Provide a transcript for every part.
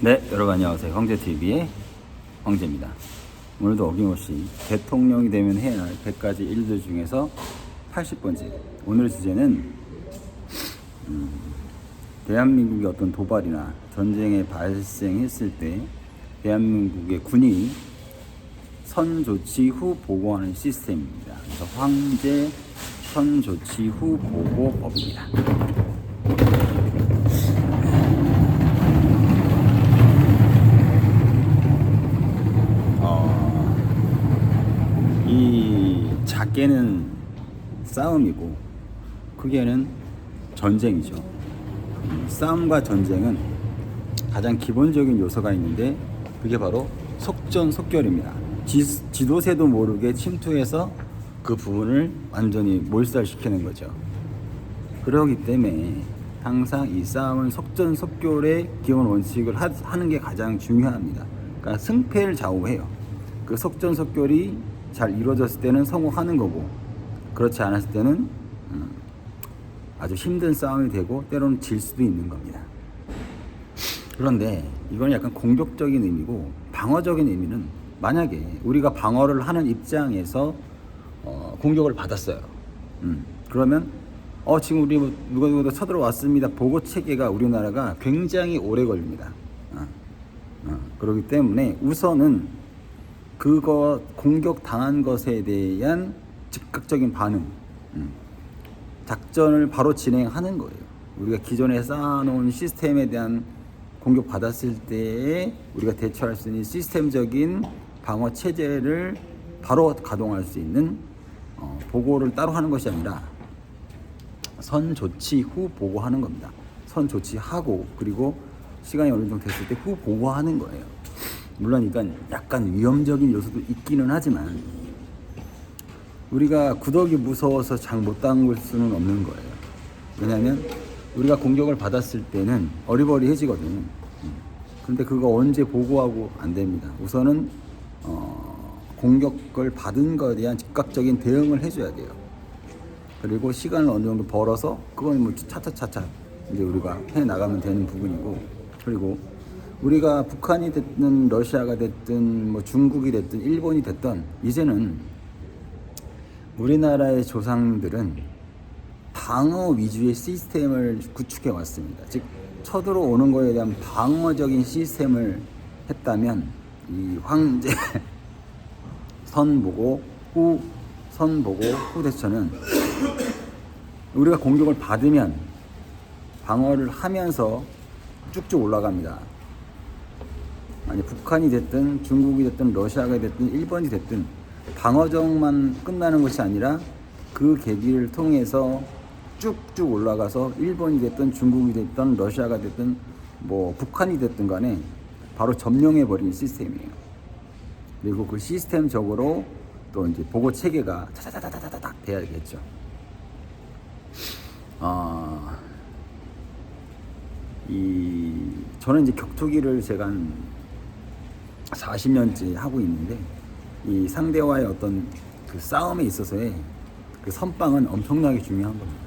네, 여러분 안녕하세요. 황제TV의 황제입니다. 오늘도 어김없이 대통령이 되면 해야 할 100가지 일들 중에서 80번째. 오늘의 주제는 대한민국의 어떤 도발이나 전쟁이 발생했을 때 대한민국의 군이 선조치 후 보고하는 시스템입니다. 그래서 황제 선조치 후 보고법입니다. 이 작게는 싸움이고 크게는 전쟁이죠. 싸움과 전쟁은 가장 기본적인 요소가 있는데 그게 바로 속전속결입니다. 지도새도 모르게 침투해서 그 부분을 완전히 몰살시키는 거죠. 그렇기 때문에 항상 이 싸움은 속전속결의 기본 원칙을 하는 게 가장 중요합니다. 그러니까 승패를 좌우해요. 그 속전속결이 잘 이루어졌을 때는 성공하는 거고, 그렇지 않았을 때는 아주 힘든 싸움이 되고 때로는 질 수도 있는 겁니다. 그런데 이건 약간 공격적인 의미고, 방어적인 의미는 만약에 우리가 방어를 하는 입장에서 공격을 받았어요. 그러면 지금 우리 누가 쳐들어왔습니다 보고 체계가 우리나라가 굉장히 오래 걸립니다. 그렇기 때문에 우선은 그거 공격 당한 것에 대한 즉각적인 반응, 작전을 바로 진행하는 거예요. 우리가 기존에 쌓아놓은 시스템에 대한 공격 받았을 때에 우리가 대처할 수 있는 시스템적인 방어 체제를 바로 가동할 수 있는 보고를 따로 하는 것이 아니라 선 조치 후 보고하는 겁니다. 선 조치하고 그리고 시간이 어느 정도 됐을 때 후 보고하는 거예요. 물론 이건 약간 위험적인 요소도 있기는 하지만 우리가 구더기 무서워서 장 못 담글 수는 없는 거예요. 왜냐하면 우리가 공격을 받았을 때는 어리버리해지거든요. 근데 그거 언제 보고하고 안 됩니다. 우선은 공격을 받은 것에 대한 즉각적인 대응을 해줘야 돼요. 그리고 시간을 어느 정도 벌어서 그건 뭐 차차차차 이제 우리가 해 나가면 되는 부분이고, 그리고 우리가 북한이 됐든 러시아가 됐든 뭐 중국이 됐든 일본이 됐든 이제는 우리나라의 조상들은 방어 위주의 시스템을 구축해 왔습니다. 즉 쳐들어오는 것에 대한 방어적인 시스템을 했다면 이 황제 선보고 후 대처는 우리가 공격을 받으면 방어를 하면서 쭉쭉 올라갑니다. 아니 북한이 됐든 중국이 됐든 러시아가 됐든 일본이 됐든 방어적만 끝나는 것이 아니라 그 계기를 통해서 쭉쭉 올라가서 일본이 됐든 중국이 됐든 러시아가 됐든 뭐 북한이 됐든 간에 바로 점령해 버리는 시스템이에요. 그리고 그 시스템적으로 또 이제 보고 체계가 타타타타타닥 돼야 되겠죠. 저는 이제 격투기를 제가 한 40년째 하고 있는데 이 상대와의 어떤 그 싸움에 있어서의 그 선빵은 엄청나게 중요한 겁니다.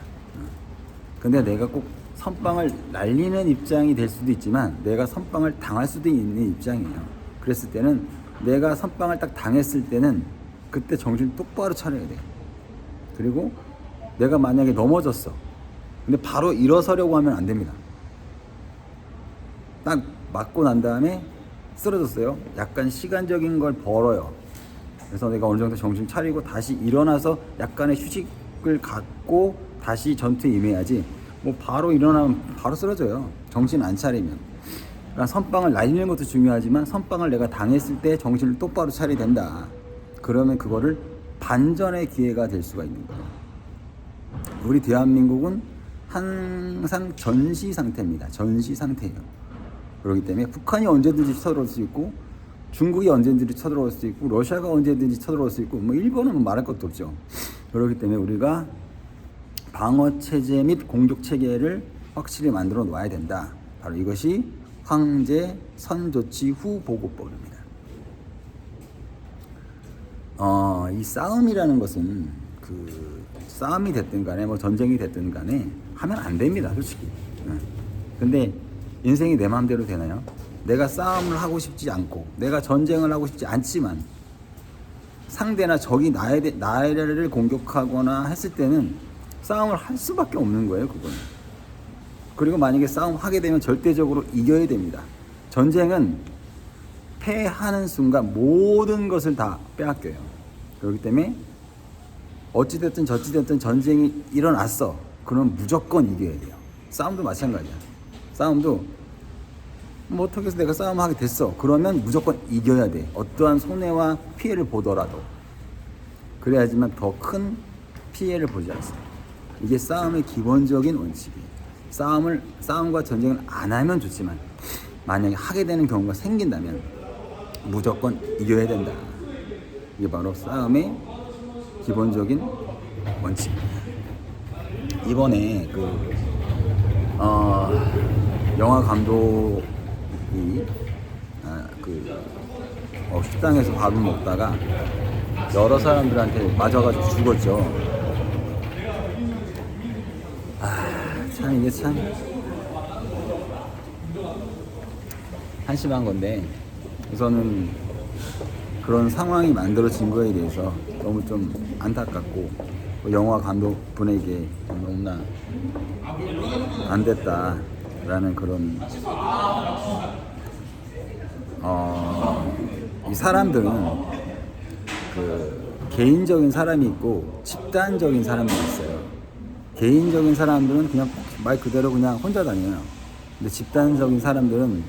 근데 내가 꼭 선빵을 날리는 입장이 될 수도 있지만 내가 선빵을 당할 수도 있는 입장이에요. 그랬을 때는 내가 선빵을 딱 당했을 때는 그때 정신 똑바로 차려야 돼요. 그리고 내가 만약에 넘어졌어. 근데 바로 일어서려고 하면 안 됩니다. 딱 맞고 난 다음에 쓰러졌어요. 약간 시간적인 걸 벌어요. 그래서 내가 어느 정도 정신 차리고 다시 일어나서 약간의 휴식을 갖고 다시 전투에 임해야지 뭐 바로 일어나면 바로 쓰러져요. 정신 안 차리면. 그러니까 선빵을 날리는 것도 중요하지만 선빵을 내가 당했을 때 정신을 똑바로 차려야 된다. 그러면 그거를 반전의 기회가 될 수가 있는 거예요. 우리 대한민국은 항상 전시 상태입니다. 전시 상태예요. 그렇기 때문에 북한이 언제든지 쳐들어올 수 있고 중국이 언제든지 쳐들어올 수 있고 러시아가 언제든지 쳐들어올 수 있고 뭐 일본은 뭐 말할 것도 없죠. 그렇기 때문에 우리가 방어 체제 및 공격 체계를 확실히 만들어 놓아야 된다. 바로 이것이 황제 선조치 후 보고법입니다. 이 싸움이라는 것은 그 싸움이 됐든 간에 뭐 전쟁이 됐든 간에 하면 안 됩니다, 솔직히. 근데 인생이 내 마음대로 되나요? 내가 싸움을 하고 싶지 않고 내가 전쟁을 하고 싶지 않지만 상대나 적이 나를 공격하거나 했을 때는 싸움을 할 수밖에 없는 거예요, 그거는. 그리고 만약에 싸움하게 되면 절대적으로 이겨야 됩니다. 전쟁은 패하는 순간 모든 것을 다 빼앗겨요. 그렇기 때문에 어찌됐든 저찌됐든 전쟁이 일어났어. 그럼 무조건 이겨야 돼요. 싸움도 마찬가지야. 싸움도 뭐 어떻게 해서 내가 싸움하게 됐어. 그러면 무조건 이겨야 돼. 어떠한 손해와 피해를 보더라도. 그래야지만 더 큰 피해를 보지 않습니다. 이게 싸움의 기본적인 원칙이에요. 싸움과 전쟁을 안 하면 좋지만 만약에 하게 되는 경우가 생긴다면 무조건 이겨야 된다. 이게 바로 싸움의 기본적인 원칙입니다. 이번에 영화 감독이 식당에서 밥을 먹다가 여러 사람들한테 맞아가지고 죽었죠. 참 이게 참 한심한 건데, 우선은 그런 상황이 만들어진 거에 대해서 너무 좀 안타깝고, 영화 감독분에게 너무나 안 됐다라는 그런 이 사람들은 개인적인 사람이 있고 집단적인 사람이 있어요. 개인적인 사람들은 그냥 말 그대로 그냥 혼자 다녀요. 근데 집단적인 사람들은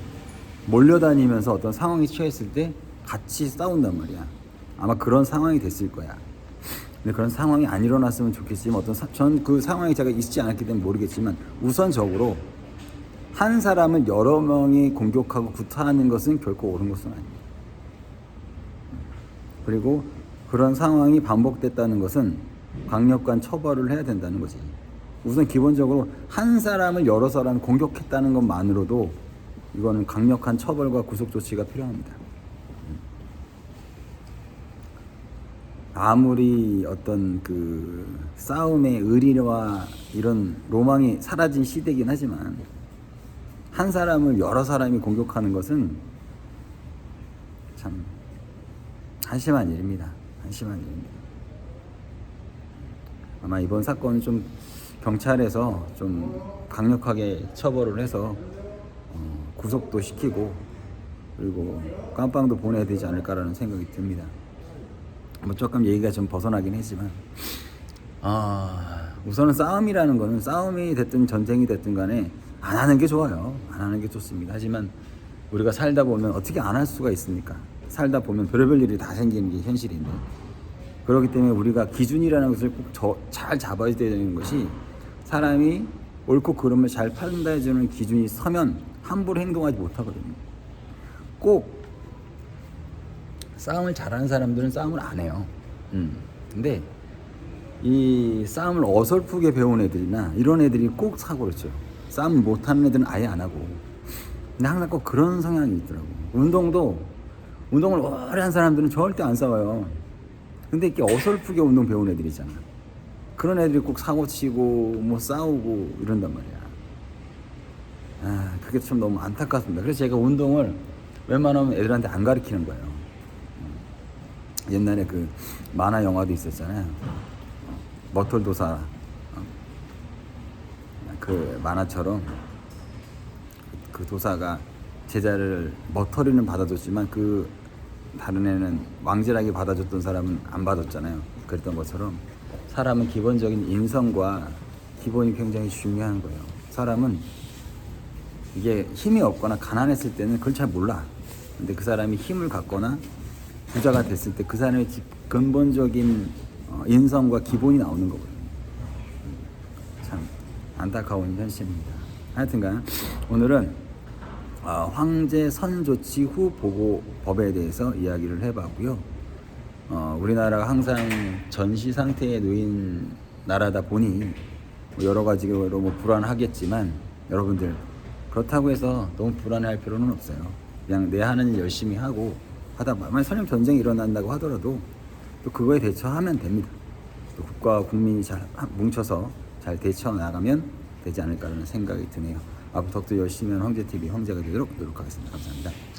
몰려다니면서 어떤 상황이 처했을 때 같이 싸운단 말이야. 아마 그런 상황이 됐을 거야. 근데 그런 상황이 안 일어났으면 좋겠지만 전 그 상황이 제가 있지 않았기 때문에 모르겠지만 우선적으로 한 사람을 여러 명이 공격하고 구타하는 것은 결코 옳은 것은 아닙니다. 그리고 그런 상황이 반복됐다는 것은 강력한 처벌을 해야 된다는 거지. 우선 기본적으로 한 사람을 여러 사람이 공격했다는 것만으로도 이거는 강력한 처벌과 구속 조치가 필요합니다. 아무리 어떤 싸움의 의리와 이런 로망이 사라진 시대이긴 하지만 한 사람을 여러 사람이 공격하는 것은 참 한심한 일입니다. 한심한 일입니다. 아마 이번 사건은 좀 경찰에서 좀 강력하게 처벌을 해서 구속도 시키고 그리고 깜빵도 보내야 되지 않을까라는 생각이 듭니다. 뭐 조금 얘기가 좀 벗어나긴 했지만 우선은 싸움이라는 거는 싸움이 됐든 전쟁이 됐든 간에 안 하는 게 좋아요. 안 하는 게 좋습니다. 하지만 우리가 살다 보면 어떻게 안 할 수가 있습니까? 살다 보면 별의별 일이 다 생기는 게 현실인데, 그렇기 때문에 우리가 기준이라는 것을 꼭 잘 잡아야 되는 것이, 사람이 옳고 그름을 잘 판단해주는 기준이 서면 함부로 행동하지 못하거든요. 꼭 싸움을 잘하는 사람들은 싸움을 안 해요. 근데 이 싸움을 어설프게 배운 애들이나 이런 애들이 꼭 사고를 쳐요. 싸움 못하는 애들은 아예 안 하고. 근데 항상 꼭 그런 성향이 있더라고. 운동을 오래 한 사람들은 절대 안 싸워요. 근데 이렇게 어설프게 운동 배운 애들이잖아. 그런 애들이 꼭 사고 치고 뭐 싸우고 이런단 말이야. 그게 참 너무 안타깝습니다. 그래서 제가 운동을 웬만하면 애들한테 안 가르치는 거예요. 옛날에 만화 영화도 있었잖아요. 머털도사. 그 만화처럼 그 도사가 제자를 머터리는 받아줬지만 다른 애는 왕질하게 받아줬던 사람은 안 받았잖아요. 그랬던 것처럼 사람은 기본적인 인성과 기본이 굉장히 중요한 거예요. 사람은 이게 힘이 없거나 가난했을 때는 그걸 잘 몰라. 근데 그 사람이 힘을 갖거나 부자가 됐을 때 그 사람의 근본적인 인성과 기본이 나오는 거거든요. 참 안타까운 현실입니다. 하여튼간 오늘은 황제 선조치 후 보고법에 대해서 이야기를 해봤고요. 우리나라가 항상 전시 상태에 놓인 나라다 보니 여러 가지로 불안하겠지만, 여러분들 그렇다고 해서 너무 불안해할 필요는 없어요. 그냥 내 하는 일 열심히 하고 하다 보면 설령 전쟁이 일어난다고 하더라도 또 그거에 대처하면 됩니다. 또 국가와 국민이 잘 뭉쳐서 잘 대처 나가면 되지 않을까라는 생각이 드네요. 앞으로 더욱더 열심히 하는 황제TV 황제가 되도록 노력하겠습니다. 감사합니다.